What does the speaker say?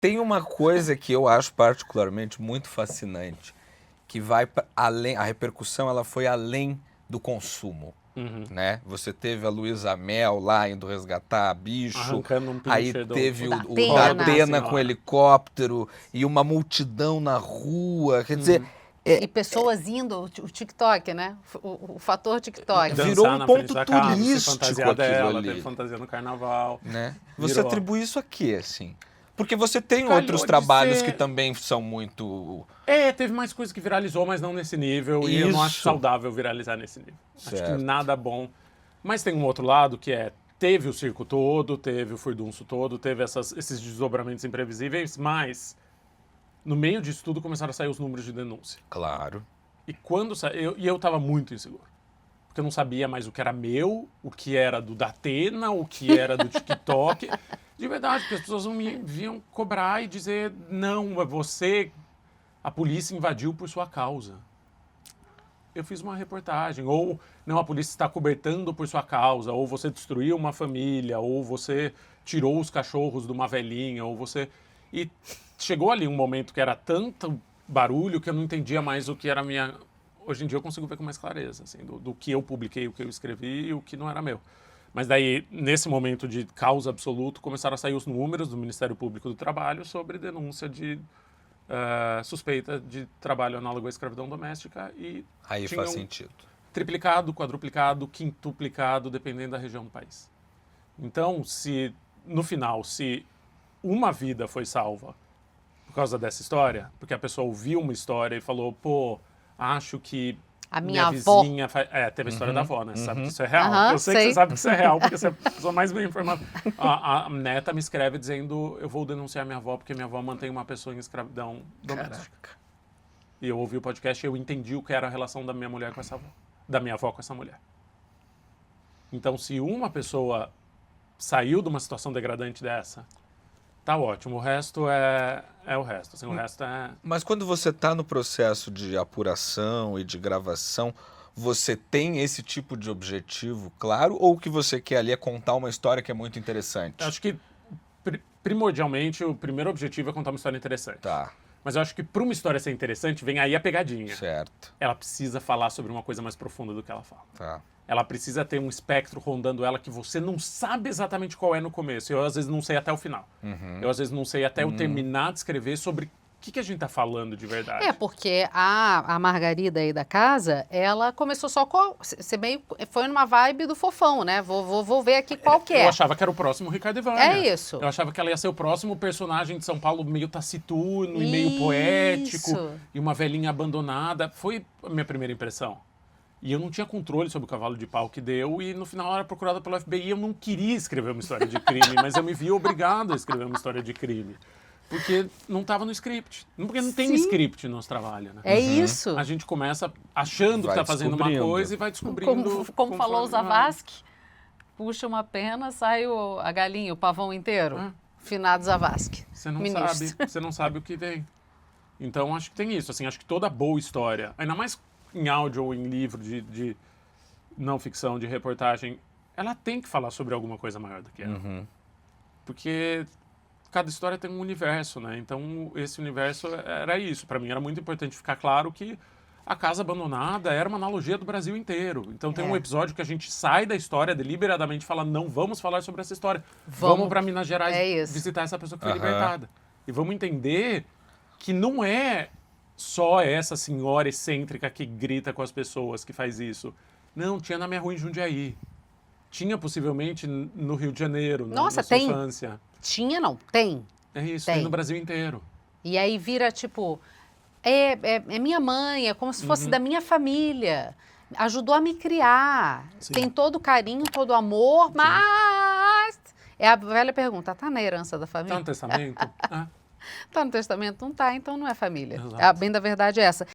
Tem uma coisa que eu acho particularmente muito fascinante, que vai além, a repercussão ela foi além do consumo. Né? Você teve a Luísa Mel lá indo resgatar bicho, arrancando um aí pincher teve da o da Atena. Atena com helicóptero e uma multidão na rua, quer dizer... E pessoas indo, o TikTok, né? O fator TikTok. Virou Dançar um na ponto frente da casa, se turístico fantasiar aquilo dela, ali. teve fantasia no carnaval. Né? Você Virou. atribui isso a quê, assim? Porque você tem Calhou outros de trabalhos ser- que também são muito... Teve mais coisa que viralizou, mas não nesse nível. E eu não acho Isso. saudável viralizar nesse nível. Acho que Certo. nada bom. Mas tem um outro lado que teve o circo todo, teve o furdunço todo, teve esses desdobramentos imprevisíveis, mas no meio disso tudo começaram a sair os números de denúncia. Claro. E quando saiu, eu tava muito inseguro. Porque eu não sabia mais o que era meu, o que era do Datena, o que era do TikTok. De verdade, porque as pessoas me vinham cobrar e dizer, não, a polícia invadiu por sua causa. Eu fiz uma reportagem, ou não, a polícia está cobertando por sua causa, ou você destruiu uma família, ou você tirou os cachorros de uma velhinha, ou você... E chegou ali um momento que era tanto barulho que eu não entendia mais o que era a minha... Hoje em dia eu consigo ver com mais clareza, assim, do que eu publiquei, o que eu escrevi e o que não era meu. Mas daí, nesse momento de caos absoluto, começaram a sair os números do Ministério Público do Trabalho sobre denúncia de suspeita de trabalho análogo à escravidão doméstica e Aí tinham faz sentido. triplicado, quadruplicado, quintuplicado, dependendo da região do país. Então, no final, se uma vida foi salva por causa dessa história, porque a pessoa ouviu uma história e falou, pô, acho que A minha avó. vizinha teve a história da avó, né? Você sabe que isso é real. Aham, Eu sei que sei. você sabe que isso é real, porque você é a pessoa mais bem informada. A neta me escreve dizendo, eu vou denunciar minha avó porque minha avó mantém uma pessoa em escravidão doméstica. Caraca. E eu ouvi o podcast e eu entendi o que era a relação da minha mulher com essa avó, da minha avó com essa mulher. Então, se uma pessoa saiu de uma situação degradante dessa, tá ótimo. O resto é o resto. Assim, o resto é... Mas quando você está no processo de apuração e de gravação, você tem esse tipo de objetivo, claro? Ou o que você quer ali é contar uma história que é muito interessante? Eu acho que, primordialmente, o primeiro objetivo é contar uma história interessante. Tá, Mas eu acho que para uma história ser interessante, vem aí a pegadinha. certo. Ela precisa falar sobre uma coisa mais profunda do que ela fala. Tá. Ela precisa ter um espectro rondando ela que você não sabe exatamente qual é no começo. Eu, às vezes, não sei até o final. Eu, às vezes, não sei até eu terminar de escrever sobre o que a gente está falando de verdade. Porque a Margarida aí da casa, ela começou só com... Você meio foi numa vibe do fofão, né? Vou ver aqui qual que é. Eu achava que era o próximo Ricardo Ivânia. É isso. Eu achava que ela ia ser o próximo personagem de São Paulo meio taciturno e meio poético. Isso. E uma velhinha abandonada. Foi a minha primeira impressão. E eu não tinha controle sobre o cavalo de pau que deu. E no final eu era procurada pelo FBI. Eu não queria escrever uma história de crime, mas eu me via obrigado a escrever uma história de crime. Porque não estava no script. Porque não tem Sim. script no nosso trabalho, né? É isso. A gente começa achando que Vai está fazendo uma descobrindo. coisa e vai descobrindo. Como falou o conforme vai. Zavascki, puxa uma pena, sai a galinha, o pavão inteiro. Finado Zavascki. Você não sabe o que vem. Então, acho que tem isso. Assim, acho que toda boa história, ainda mais em áudio ou em livro de não ficção, de reportagem, ela tem que falar sobre alguma coisa maior do que ela. Porque cada história tem um universo, né? Então, esse universo era isso. Para mim, era muito importante ficar claro que a casa abandonada era uma analogia do Brasil inteiro. Então, tem um episódio que a gente sai da história deliberadamente e fala, não vamos falar sobre essa história. Vamos para Minas Gerais visitar essa pessoa que foi libertada. E vamos entender que não é só essa senhora excêntrica que grita com as pessoas que faz isso. Não, tinha na minha rua em Jundiaí. Tinha possivelmente no Rio de Janeiro, Nossa, na sua tem. infância. Tinha, não? Tem. É isso, Tem. tem no Brasil inteiro. E aí vira tipo, é minha mãe, é como se fosse da minha família. Ajudou a me criar. Sim. Tem todo o carinho, todo o amor, mas... É a velha pergunta, tá na herança da família? Tá no testamento? Tá no testamento? Não tá, então não é família. Exato. A bem da verdade é essa.